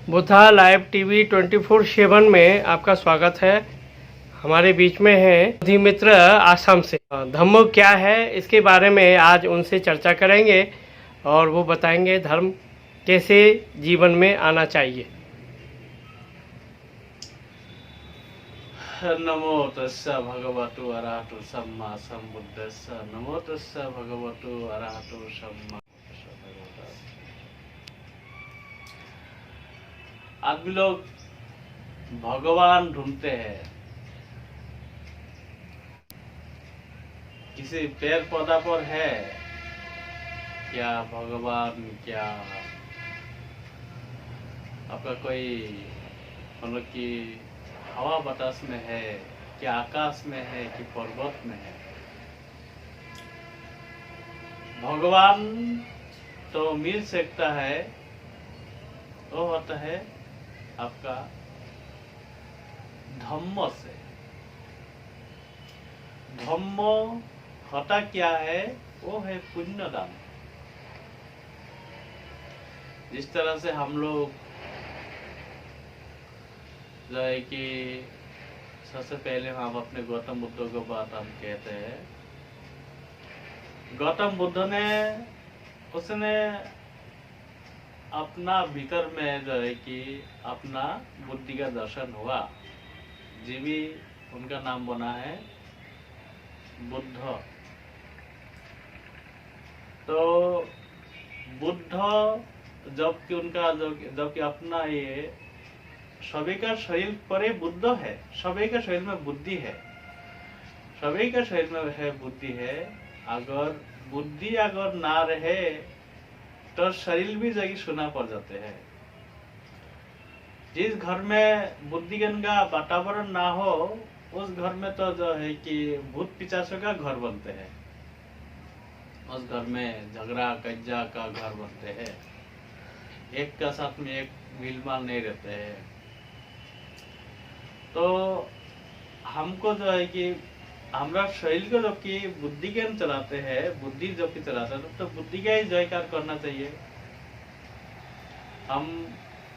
Buddha live TV 24/7 में आपका स्वागत है। हमारे बीच में है मोदी मित्र आसाम से। धम्म क्या है इसके बारे में आज उनसे चर्चा करेंगे और वो बताएंगे धर्म कैसे जीवन में आना चाहिए। नमो तस्सा भगवतु अरहतु सम्मा सम्बुद्धस्सा। नमो तस्सा भगवतु अरहतु सम्मा। आदमी लोग भगवान ढूंढते हैं, किसी पेड़ पौधा पर है क्या भगवान, क्या आपका कोई मतलब कि हवा बतास में है, क्या आकाश में है, कि पर्वत में है। भगवान तो मिल सकता है, वो होता है आपका धम्म से। धम्म होता क्या है, वो है पुण्य दान। जिस तरह से हम लोग जो है कि सबसे पहले हम अपने गौतम बुद्ध को बात हम कहते हैं। गौतम बुद्ध ने उसने अपना भीतर में जो है कि अपना बुद्धि का दर्शन हुआ, जी भी उनका नाम बना है बुद्ध। तो बुद्ध जबकि उनका जबकि अपना ये सभी का शरीर पर ही बुद्ध है, सभी के शरीर में बुद्धि है, सभी के शरीर में है बुद्धि है। अगर बुद्धि अगर ना रहे तो शरीर भी जगह सुना पड़ जाते हैं। जिस घर में बुद्धिज्ञान का वातावरण ना हो, उस घर में तो जो है कि भूत पिशाचों का घर बनते हैं। उस घर में झगड़ा कज्जा का घर बनते हैं, एक का साथ में एक मिलमाल नहीं रहते हैं। तो हमको जो है कि हमारा शरीर को जब कि बुद्धि ज्ञान चलाते हैं, बुद्धि जब कि चलाते हैं, तो बुद्धि का ही जयकार करना चाहिए। हम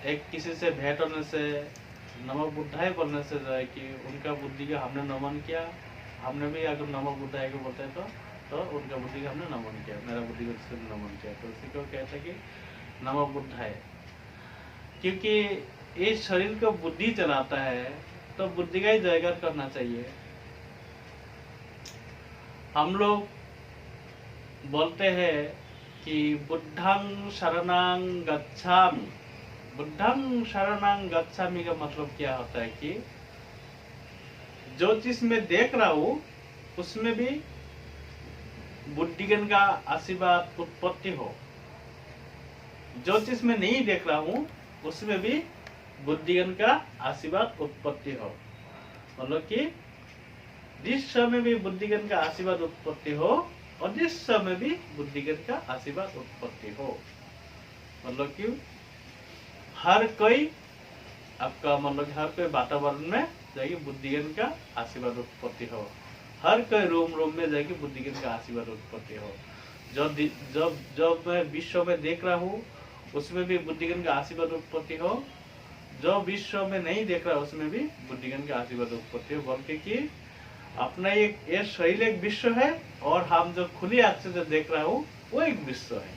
एक किसी से भेंट होने से, नमो बुद्धाय बोलने से जो है कि उनका बुद्धि का हमने नमन किया, हमने भी अगर नमो बुद्धाय को बोलते हैं तो उनका बुद्धि का हमने नमन किया, मेरा बुद्धि को जिसने नमन किया, तो उसी को कहते हैं कि नमो बुद्धाय। क्योंकि इस शरीर को बुद्धि चलाता है, तो बुद्धि का ही जयकार करना चाहिए। हम लोग बोलते हैं कि बुद्धं शरणं गच्छामि। बुद्धं शरणं गच्छामि का मतलब क्या होता है कि जो चीज मैं देख रहा हूं उसमें भी बुद्धिज्ञान का आशीर्वाद उत्पत्ति हो, जो चीज मैं नहीं देख रहा हूं उसमें भी बुद्धिज्ञान का आशीर्वाद उत्पत्ति हो। मतलब कि जिस समय भी बुद्धिज्ञान का आशीर्वाद उत्पत्ति हो और जिस समय भी बुद्धिज्ञान का आशीर्वाद उत्पत्ति हो। मतलब कि हर कोई आपका मतलब हर कोई वातावरण में जाएगी बुद्धिज्ञान का आशीर्वाद उत्पत्ति हो, हर कोई रूम में जाएगी बुद्धिज्ञान का आशीर्वाद उत्पत्ति हो। जब मैं विश्व में देख रहा हूँ उसमें भी बुद्धिज्ञान का आशीर्वाद उत्पत्ति हो, जो विश्व में नहीं देख रहा उसमें भी बुद्धिज्ञान का आशीर्वाद उत्पत्ति हो। बल्कि कि अपना ये शरीर एक विश्व है और हम जो खुली आंख से जो देख रहा हूँ वो एक विश्व है।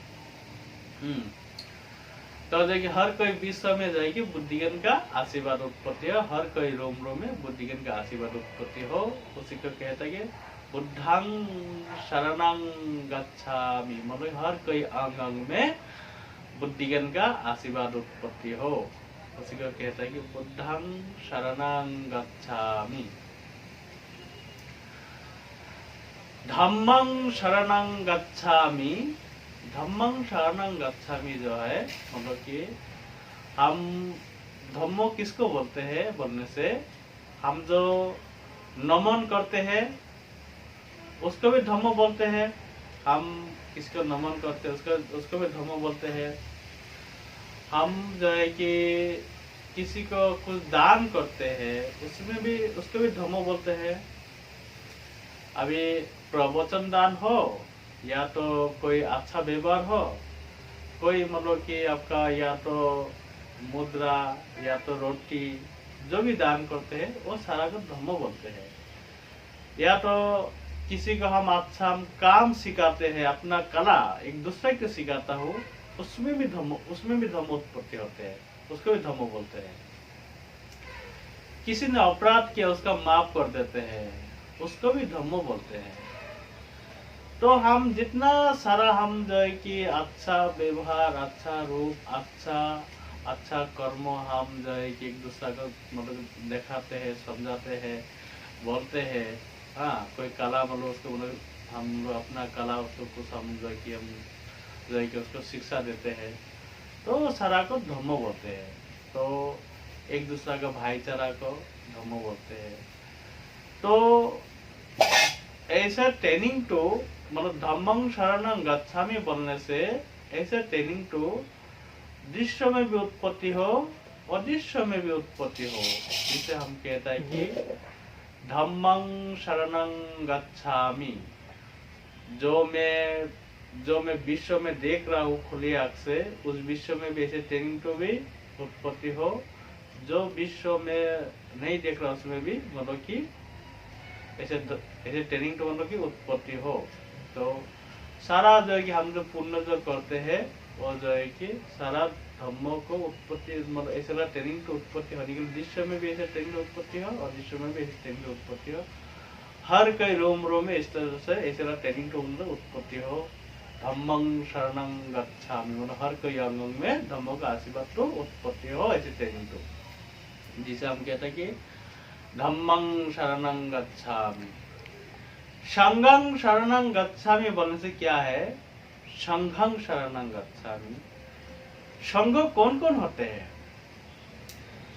तो देखिए हर कोई विश्व में जाएगी बुद्धिज्ञान का आशीर्वाद उत्पत्ति हो, हर कोई रोम में बुद्धिज्ञान का आशीर्वाद उत्पत्ति हो। उसी को कहता है कि बुद्धं शरणं गच्छामि। मतलब हर कोई अंग अंग में बुद्धिज्ञान का आशीर्वाद उत्पत्ति हो, उसी को कहता है कि बुद्धं शरणं गच्छामि। धम्मं शरणं गच्छामि। धम्मं शरणं गच्छामि जो है मतलब कि हम धम्मो किसको बोलते हैं बोलने से, हम जो नमन करते हैं उसको भी धम्मो बोलते हैं। हम किसको नमन करते हैं उसको भी धम्मो बोलते हैं। हम जो है कि किसी को कुछ दान करते हैं उसमें भी उसको भी धम्मो बोलते हैं। अभी प्रवचन दान हो या तो कोई अच्छा व्यवहार हो, कोई मतलब कि आपका या तो मुद्रा या तो रोटी जो भी दान करते हैं वो सारा को धम्म बोलते हैं। या तो किसी को हम अच्छा हम काम सिखाते हैं, अपना कला एक दूसरे को सिखाता हो, उसमें भी धम्म उत्पत्ति होते हैं, उसको भी धम्म बोलते हैं। किसी ने अपराध किया उसका माफ कर देते हैं, उसको भी धम्म बोलते हैं। तो हम जितना सारा हम जो है कि अच्छा व्यवहार, अच्छा रूप, अच्छा कर्म हम जो है कि एक दूसरे को मतलब दिखाते हैं, समझाते हैं, बोलते हैं। हाँ, कोई कला मतलब उसको मतलब हम लोग अपना कला उसको कुछ हम जो है कि हम जो है कि उसको शिक्षा देते हैं, तो वो सारा को धम्म बोलते हैं। तो एक दूसरा का भाईचारा को धम्म बोलते हैं। तो ऐसा ट्रेनिंग टू मतलब धम्मं शरणं गच्छामि बोलने से ऐसे ट्रेनिंग टू दृश्य में भी उत्पत्ति हो, अदृश्य में भी उत्पत्ति हो। जिसे हम कहते हैं कि धम्मं शरणं गच्छामि, जो मैं विश्व में देख रहा हूँ खुली आँख से, उस विश्व में भी ऐसे ट्रेनिंग टू भी उत्पत्ति हो। जो विश्व में नहीं देख रहा उसमें भी मतलब कि ऐसे ट्रेनिंग टू मतलब की उत्पत्ति हो। तो सारा जो है कि हम जो पुण्य जो करते हैं वो जो है कि सारा धर्मों को उत्पत्ति मतलब ऐसा ट्रेनिंग टू उत्पत्ति होने के लिए दृश्य में भी ऐसे ट्रेनिंग उत्पत्ति हो और दृश्य में भी ऐसे ट्रेनिंग उत्पत्ति हो। हर कई रोम रोम में इस तरह से ऐसा ट्रेनिंग टू मतलब उत्पत्ति हो। धम्मं शरणं गच्छामि मतलब हर कोई अंग में धम्मों का आशीर्वाद तो उत्पत्ति हो, ऐसे ट्रेनिंग टू, जिसे हम कहते हैं कि धम्मं शरणं गच्छामि। संघं शरणं गच्छामि बोलने से क्या है? संघं शरणं गच्छामि, संघ कौन कौन होते हैं?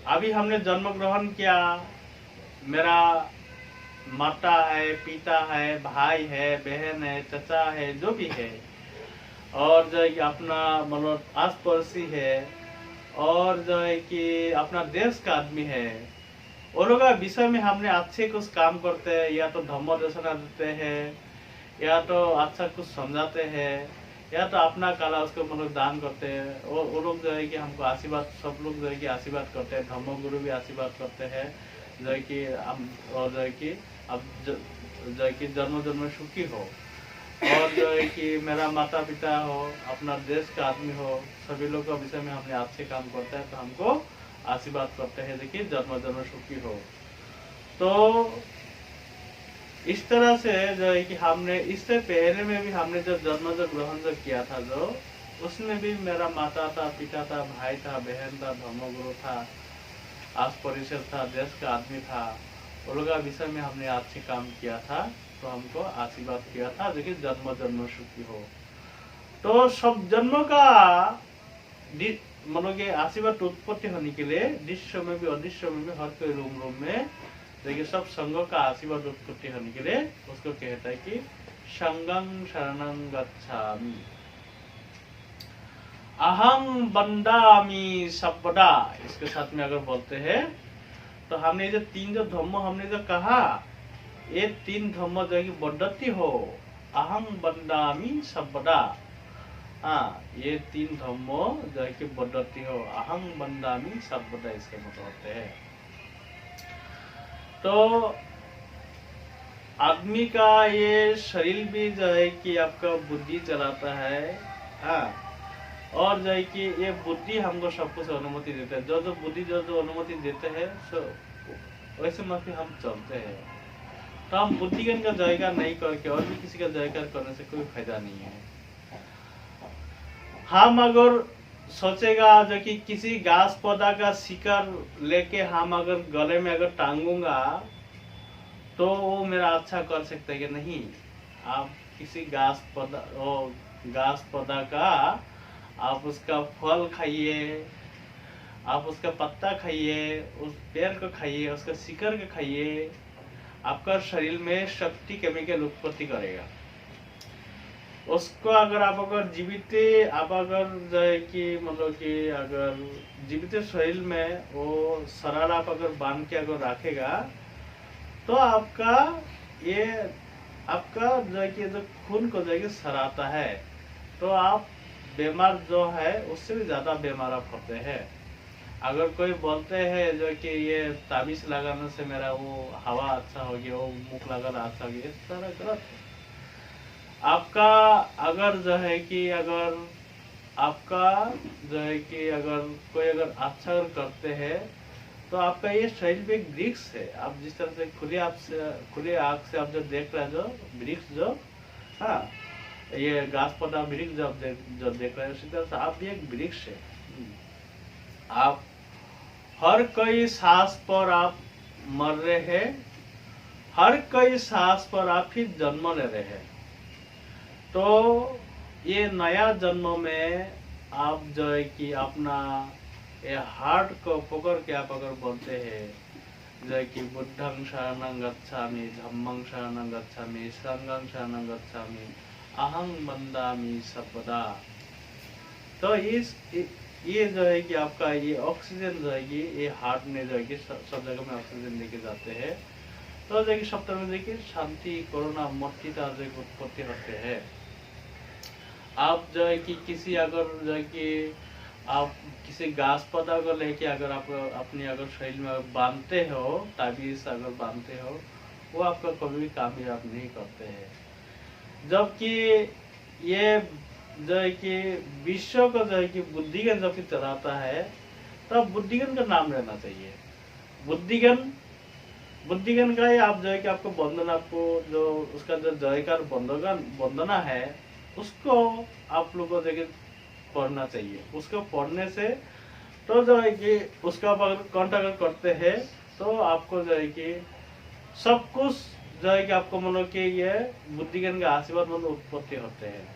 अभी हमने जन्म ग्रहण किया, मेरा माता है, पिता है, भाई है, बहन है, चचा है, जो भी है, और जो है कि अपना मतलब आस पड़ोसी है, और जो है कि अपना देश का आदमी है, वो लोग का विषय में हमने अच्छे कुछ काम करते हैं, या तो धम्म दर्शना देते हैं, या तो अच्छा कुछ समझाते हैं, या तो अपना कला उसको मतलब दान करते हैं। और वो लोग जो है कि हमको आशीर्वाद, सब लोग जो है कि आशीर्वाद करते हैं, धम्म गुरु भी आशीर्वाद करते हैं जो है कि हम, और जो है कि अब जो है कि जन्म जन्म सुखी हो, और जो है कि मेरा माता पिता हो, अपना देश का आदमी हो, सभी लोग का विषय में हमने अच्छे काम करते हैं, तो हमको आशीर्वाद करते हैं देखिए जन्म जन्म सुखी हो। तो इस तरह से जो है कि हमने इससे पहले में भी हमने जो जन्म जो ग्रहण जो किया था, जो उसमें भी मेरा माता था, पिता था, भाई था, बहन था, धर्मगुरु था, आस परिसर था, देश का आदमी था, वो लोग का विषय में हमने अच्छे काम किया था, तो हमको आशीर्वाद किया था देखिए जन्म जन्म सुखी हो। तो सब जन्मों का मतलब के आशीर्वाद उत्पत्ति होने के लिए दृश्य में भी अदृश्य में भी हर कोई रूम रूम में देखिए सब संघों का आशीर्वाद उत्पत्ति होने के लिए उसको कहता है कि संगं शरणं गच्छामि, अहं वन्दामि सर्वदा। इसके साथ में अगर बोलते हैं तो हमने जो तीन जो धम्म हमने जो कहा, ये तीन धम्म जो की पद्धति हो, अहं वन्दामि सर्वदा। हाँ, ये तीन धम्मो जो है कि पद्धति हो, अहं वन्दामि सर्वदा, इसके मतलब होते हैं। तो आदमी का ये शरीर भी जो है कि आपका बुद्धि चलाता है, हाँ, और जो है कि ये बुद्धि हमको सब कुछ अनुमति देता है। जो जो बुद्धि जो जो अनुमति देते हैं वैसे माफी हम चलते हैं। तो हम बुद्धिगण का जयकार नहीं करके और भी किसी का जयकार करने से कोई फायदा नहीं है। हम अगर सोचेगा जो कि किसी घास पौधा का शिकार लेके हम अगर गले में अगर टांगूंगा तो वो मेरा अच्छा कर सकता है कि नहीं? आप किसी घास पौधा का आप उसका फल खाइए, आप उसका पत्ता खाइए, उस पेड़ को खाइए, उसका शिकर को खाइए, आपका शरीर में शक्ति केमिकल उत्पत्ति करेगा। उसको अगर आप अगर जीवित आप अगर जो है कि मतलब कि अगर जीवित शरीर में वो शरार आप अगर बांध के अगर रखेगा तो आपका ये आपका जो है कि जो खून को जो है कि सराहता है, तो आप बीमार जो है उससे भी ज्यादा बीमार आप होते हैं। अगर कोई बोलते हैं जो कि ये ताबीज लगाने से मेरा वो हवा अच्छा हो गया, वो मुख लगाना अच्छा हो गया, इस तरह गलत है। आपका अगर जो है कि अगर आपका जो है कि अगर कोई अगर अच्छा अगर करते हैं तो आपका ये शरीर में एक वृक्ष है। आप जिस तरह से खुले आँख से आप जो देख रहे हैं, जो वृक्ष जो, हाँ, ये घास पौधा वृक्ष जो जो देख रहे हैं, उसी तरह से आप भी एक वृक्ष है। आप हर कई सांस पर आप मर रहे हैं, हर कई सांस पर आप ही जन्म ले रहे हैं। तो ये नया जन्म में आप जो है कि अपना ये हार्ट को पकड़ के आप अगर बोलते हैं जो है कि बुद्धं शरणं गच्छामि, धम्मं शरणं गच्छामि, संघं शरणं गच्छामि, अहं वन्दामि सर्वदा, तो ये जो है कि आपका ये ऑक्सीजन जो है कि ये हार्ट में जो है कि सब जगह में ऑक्सीजन लेके जाते हैं। तो जो है कि सब तरह में देखिए शांति, करुणा, मर्तिता जो है कि उत्पत्ति होते हैं। आप जो है कि किसी अगर जो है कि आप किसी घास पौधा को लेके अगर आप अपने अगर शरीर में बांधते हो, ताबीज अगर बांधते हो, वो आपका कभी भी कामयाब नहीं करते हैं। जबकि ये जो है कि विश्व को जो है कि बुद्धिगन जब चलाता है, तब बुद्धिगन का नाम लेना चाहिए। बुद्धिगन का ही आप जो है कि आपको वंदना, आपको जो उसका जो जयकार वंदना है, उसको आप लोगों को पढ़ना चाहिए। उसको पढ़ने से तो जो है कि उसका अगर कंठ अगर करते हैं तो आपको जो है कि सब कुछ जो है कि आपको मानो कि ये बुद्धिगन का आशीर्वाद मतलब उत्पत्ति होते हैं।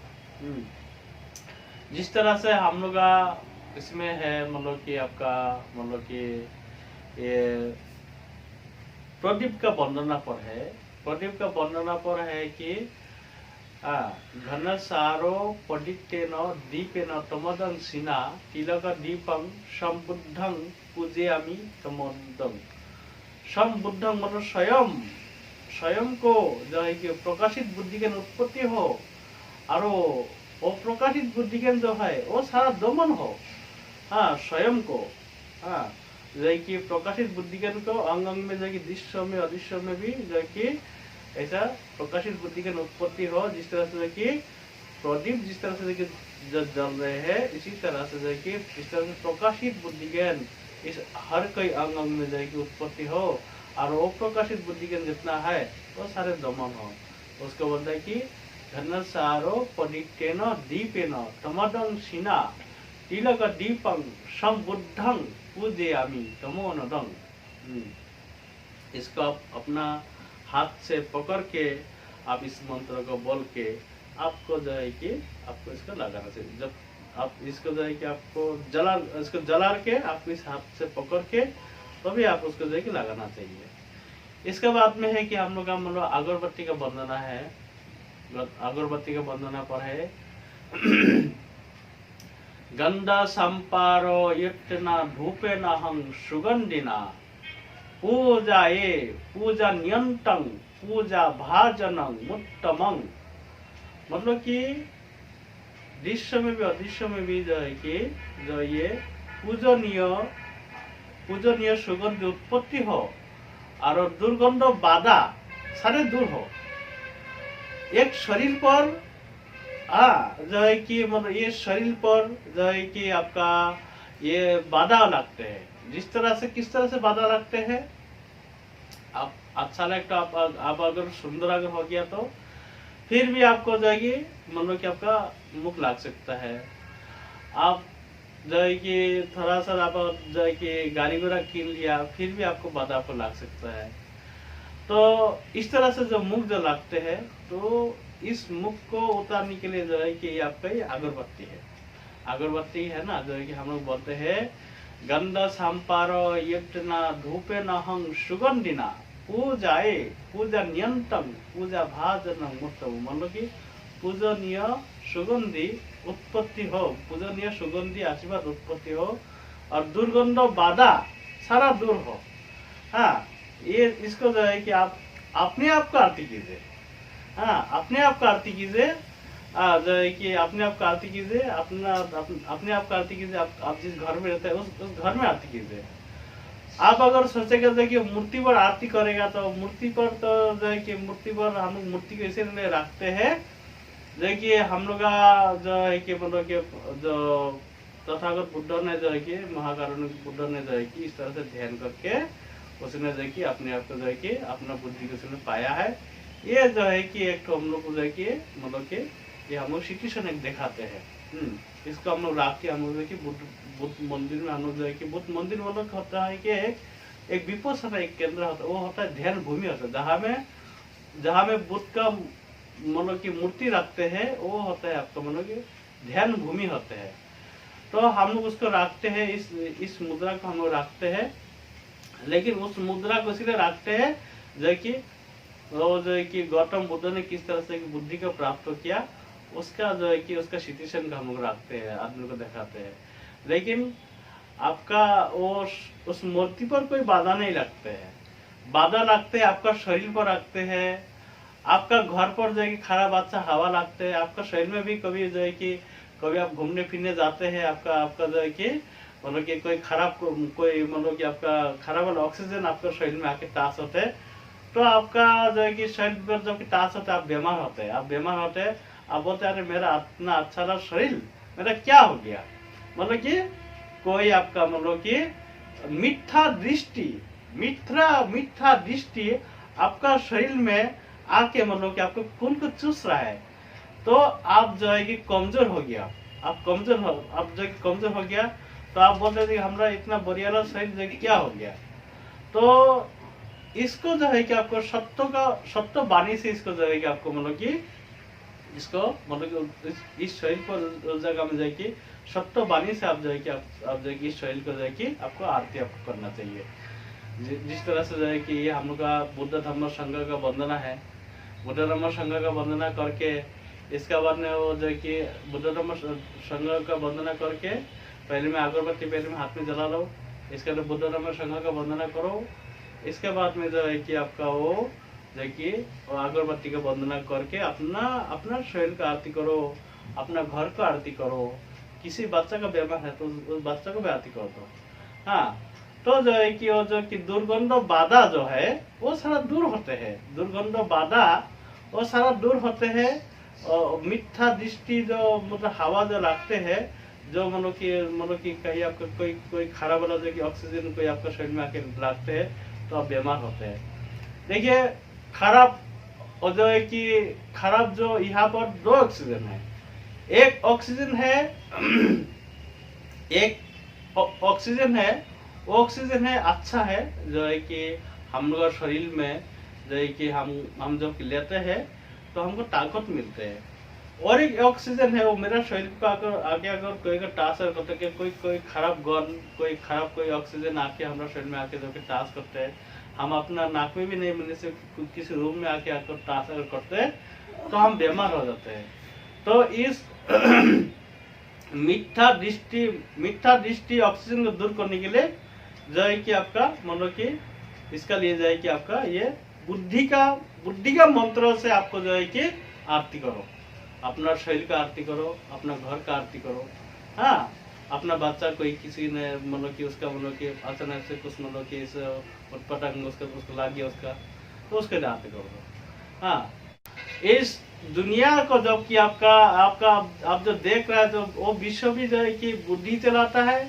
जिस तरह से हम लोग का इसमें है मतलब कि आपका मतलब कि ये प्रदीप का वंदना पर है, प्रदीप का वंदना पर है कि घन सारो पडितेन दीपेन तमदं सिना तिलक दीपं संबुद्धं पूजयामि तमोदं। संबुद्धं मतलब स्वयं को जो है कि प्रकाशित बुद्धिज्ञान उत्पत्ति हो, और अप्रकाशित बुद्धिज्ञान जो है वो सारा दमन हो। हाँ, स्वयं को, हाँ, जो है कि प्रकाशित बुद्धिज्ञान को अंग अंग में जो है कि दृश्य में अदृश्य में भी जो है कि ऐसा प्रकाशित बुद्धि की उत्पत्ति हो। जिस तरह से कि प्रदीप जिस तरह से जल रहे हैं, इसी तरह से जो कि इस तरह से प्रकाशित बुद्धि ज्ञान इस हर कई अंग अंग में जो कि उत्पत्ति हो, और अप्रकाशित बुद्धि ज्ञान जितना है वो सारे दमन हो। उसको बोलता है कि घन सारो पडितेन दीपेन तमदं सिना तिलक दीपं संबुद्धं पूजयामि तमोनदं। इसको आप अपना हाथ से पकड़ के आप इस मंत्र को बोल के आपको जो है कि आपको इसको लगाना चाहिए। जब आप इसको जो है कि आपको इसको जला के आप इस हाथ से पकड़ के तो भी आप उसको जो है कि लगाना चाहिए। इसके बाद में है कि हम लोग का मतलब अगरबत्ती का वंदना है। अगरबत्ती का वंदना पर है गंधा संपारो यत्ना धूपेन हं सुगंधिना पूजाए पूजा नियंतं पूजा भाजनं मुत्तमं। मतलब कि दृश्य में भी अदृश्य में भी जो है कि जो ये पूजनीय सुगंध उत्पत्ति हो, और दुर्गंध बाधा सारे दूर हो। एक शरीर पर जो है कि मतलब ये शरीर पर जो है कि आपका ये बाधा लगते हैं। जिस तरह से किस तरह से बाधा लगते हैं, आप अच्छा लगता आप अगर सुंदर अगर हो गया तो फिर भी आपको जो है कि मतलब कि आपका मुख लग सकता है। आप जो है कि थोड़ा सा आप जो है कि गाड़ी घोड़ा कीन लिया, फिर भी आपको बाधा आपको लग सकता है। तो इस तरह से जो मुख जो लगते हैं, तो इस मुख को उतारने के लिए जो है कि आपका ये अगरबत्ती है। अगरबत्ती है ना, जो है कि हम लोग बोलते हैं गंध संपारो यत्ना धूपेन हं सुगंधिना पूजाए पूजा नियंतं पूजा भाजनं मुत्तमं। मतलब कि पूजनीय सुगंधी उत्पत्ति हो, पूजनीय सुगंधी आशीर्वाद उत्पत्ति हो, और दुर्गंध बाधा सारा दूर हो। हाँ, ये इसको जो है कि आप अपने आप को आरती कीजिए। हाँ, अपने आप का आरती कीजिए। जो है कि अपने आप का आरती कीजिए, अपने आप का आरती कीजिए। आप जिस घर में रहते हैं उस घर में आरती कीजिए। आप अगर सोचेगा जो कि मूर्ति पर आरती करेगा तो मूर्ति पर तो जो है कि मूर्ति पर हम लोग मूर्ति को इसीलिए रखते हैं जो है कि हम लोग का जो है कि मतलब कि जो तथागत बुद्ध ने जो है कि महाकारुणिक बुद्ध ने जो है कि इस तरह से ध्यान करके उसने जो है कि अपने आप को जो है कि अपना बुद्धि को उसने पाया है। ये जो है कि एक तो हम लोग को जो है कि मतलब कि ये हम लोग सिचुएशन एक दिखाते हैं। इसको हम लोग रात के हम लोग जो है कि बुद्ध मंदिर में हम लोग जो है कि बुद्ध मंदिर मतलब होता है कि एक विपස්සना एक केंद्र होता है, वो होता है ध्यान भूमि होता है, जहाँ में बुद्ध का मतलब की मूर्ति रखते हैं, वो होता है आपका मतलब कि ध्यान भूमि होते हैं। तो हम लोग उसको रखते हैं, इस मुद्रा को हम लोग रखते हैं। लेकिन उस मुद्रा को इसलिए रखते हैं जो कि वो जो है कि गौतम बुद्ध ने किस तरह से बुद्धि को प्राप्त किया, उसका जो है कि उसका सिचुएशन का हम लोग रखते हैं, आदमी को दिखाते हैं। लेकिन आपका वो उस मूर्ति पर कोई बाधा नहीं लगते हैं। बाधा लगते हैं आपका शरीर पर रखते हैं, आपका घर पर जो है कि खराब अच्छा हवा लगते है, आपका शरीर में भी कभी जो है कि कभी आप घूमने फिरने जाते हैं, आपका जो है कि मतलब कि कोई मतलब कि आपका खराब वाला ऑक्सीजन आपका शरीर में आके टाच होते हैं, तो आपका जो है कि शरीर पर जब टाच होता है आप बीमार होते हैं। आप बोलते हैं अरे मेरा इतना अच्छा रहा शरीर, मेरा क्या हो गया। मतलब कि कोई आपका मतलब कि मिथ्या दृष्टि आपका शरीर में आके मतलब कि आपको खून को चूस रहा है, तो आप जो है कि कमजोर हो गया। आप जो है कि कमजोर हो गया, तो आप बोलते हैं कि हमारा इतना बढ़िया शरीर जो है कि क्या हो गया। तो इसको जो है कि आपको सत्य वाणी से इसको जो है कि आपको मतलब कि इसको मतलब कि इस शरीर को उस जगह में जाए कि सत्य वाणी से आप जो है कि आप जो है कि इस शरीर को जो है कि आपको आरती आपको करना चाहिए। जिस तरह से जो है कि ये हम लोग का बुद्ध धम्म संघ का वंदना है, बुद्ध धम्म संघ का वंदना करके इसके बाद में वो जो है कि बुद्ध धम्म संघ का वंदना करके पहले में अगरबत्ती पहले में हाथ में जला लो, इसके बाद बुद्ध धम्म संघ का वंदना करो। इसके बाद में जो है कि आपका वो जो कि अगरबत्ती का वंदना करके अपना शरीर का आरती करो, अपना घर का आरती करो। किसी बच्चा का बीमार है तो उस बच्चा को भी आरती कर दो। हाँ, तो जो है कि वो जो कि दुर्गंध बाधा जो है वो सारा दूर होते हैं, दुर्गंध बाधा वो सारा दूर होते हैं। और मिथ्या दृष्टि जो मतलब हवा जो लगते हैं, जो मतलब कि कहीं आपका कोई खराब वाला जो कि ऑक्सीजन कोई आपका शरीर में आके लगते हैं, तो आप बीमार होते हैं। देखिए खराब और जो है कि खराब जो यहाँ पर दो ऑक्सीजन है, एक ऑक्सीजन है वो ऑक्सीजन है अच्छा है, जो है कि हम लोग शरीर में जो है कि हम जब लेते हैं तो हमको ताकत मिलते हैं। और एक ऑक्सीजन है वो मेरा शरीर को आगे अगर कोई का टाच करते हैं, कोई खराब गन कोई ऑक्सीजन आके हमारा शरीर में आके जब टाच करते हैं, हम अपना नाक में भी नहीं मिलने से किसी रूम में आके आकर टाच अगर करते हैं तो हम बीमार हो जाते हैं। तो इस मिथ्या दृष्टि ऑक्सीजन को दूर करने के लिए जो है कि आपका मतलब कि इसका लिए जाए कि आपका ये बुद्धि का मंत्रों से आपको जो है कि आरती करो, अपना शरीर का आरती करो, अपना घर का आरती करो। हाँ, अपना बच्चा कोई किसी ने मतलब कि उसका मतलब कि अचानक से कुछ मतलब कि इस उटपटांग उसको लग गया उसका, तो उसके लिए आरती करो। हाँ, इस दुनिया को जब कि आप जो देख रहे हैं तो वो विश्व भी जो है कि बुद्धि चलाता है।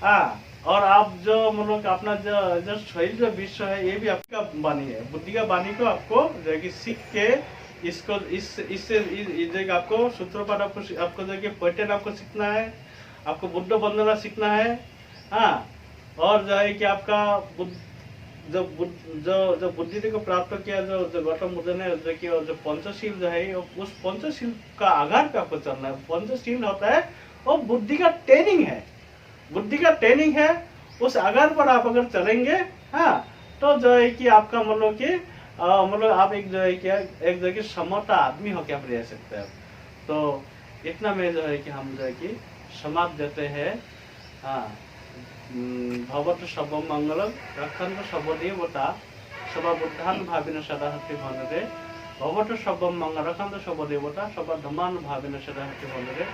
हाँ, और आप जो मतलब अपना जो शरीर जो विश्व है ये भी आपका वाणी है। बुद्धि का वाणी को आपको जो है कि सीख के इसको इससे आपको सूत्रोपाठ आपको जो है कि पैटर्न आपको सीखना है, आपको बुद्ध वंदना सीखना है। हाँ, और जो है कि आपका जो बुद्धि को प्राप्त किया जो गौतम बुद्ध ने जो पंचशील जो है उस पंचशील का आधार पे आपको चलना है। पंचशील होता है वो बुद्धि का ट्रेनिंग है, उस आधार पर आप अगर चलेंगे हाँ, तो जो है कि आपका मतलब आप एक जो है कि एक जगह समता आदमी होकर आप रह सकते हैं। तो इतना में जो है कि हम जो है कि समाप्त देते हैं। हाँ, भवतु सर्वं मंगलम रक्षन्तु सर्वदेवता सर्वबुद्धान् भाविनो सदा हस्ति भन्नते। भवतु सब्बम मंगलकांत सर्वदेवता सर्व धर्मानुभावेन सदाहति भवन्ते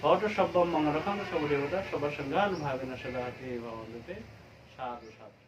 भवतु सब्बम मंगलकांत सर्वदेवता सर्व संघानुभावेन सदाहति भवन्ते। साधु साधु।